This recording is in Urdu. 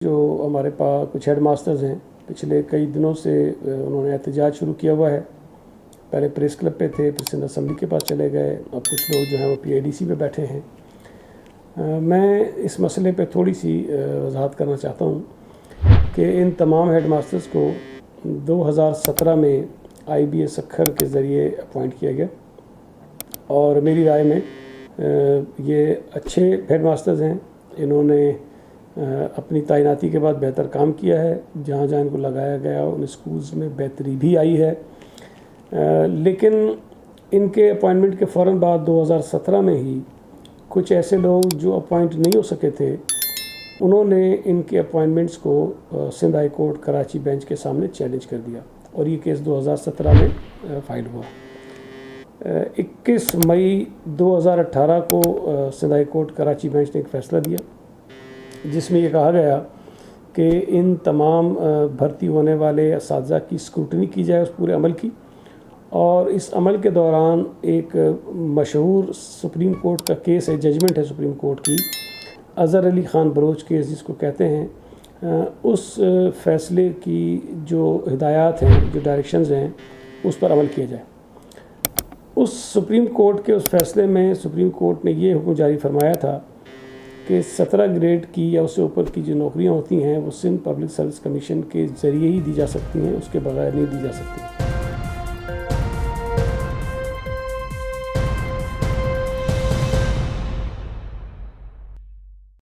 جو ہمارے پاس کچھ ہیڈ ماسٹرز ہیں، پچھلے کئی دنوں سے انہوں نے احتجاج شروع کیا ہوا ہے۔ پہلے پریس کلب پہ تھے، پھر سندھ اسمبلی کے پاس چلے گئے، اب کچھ لوگ جو ہیں وہ پی آئی ڈی سی پہ بیٹھے ہیں۔ میں اس مسئلے پہ تھوڑی سی وضاحت کرنا چاہتا ہوں کہ ان تمام ہیڈ ماسٹرز کو 2017 میں آئی بی اے سکھر کے ذریعے اپوائنٹ کیا گیا، اور میری رائے میں یہ اچھے ہیڈ ماسٹرز ہیں۔ انہوں نے اپنی تعیناتی کے بعد بہتر کام کیا ہے، جہاں جہاں ان کو لگایا گیا ان اسکولز میں بہتری بھی آئی ہے، لیکن ان کے اپوائنٹمنٹ کے فوراً بعد 2017 میں ہی کچھ ایسے لوگ جو اپوائنٹ نہیں ہو سکے تھے، انہوں نے ان کے اپوائنٹمنٹس کو Sindh high court Karachi bench کے سامنے چیلنج کر دیا، اور یہ کیس 2017 میں فائل ہوا۔ 21 مئی 2018 کو Sindh high court Karachi bench نے ایک فیصلہ دیا، جس میں یہ کہا گیا کہ ان تمام بھرتی ہونے والے اساتذہ کی اسکروٹنی کی جائے اس پورے عمل کی، اور اس عمل کے دوران ایک مشہور سپریم کورٹ کا کیس ہے، ججمنٹ ہے سپریم کورٹ کی، اظہر علی خان بلوچ کیس جس کو کہتے ہیں، اس فیصلے کی جو ہدایات ہیں، جو ڈائریکشنز ہیں، اس پر عمل کیا جائے۔ اس سپریم کورٹ کے اس فیصلے میں سپریم کورٹ نے یہ حکم جاری فرمایا تھا کہ 17 گریڈ کی یا اس سے اوپر کی جو نوکریاں ہوتی ہیں وہ سندھ پبلک سروس کمیشن کے ذریعے ہی دی جا سکتی ہیں، اس کے بغیر نہیں دی جا سکتی۔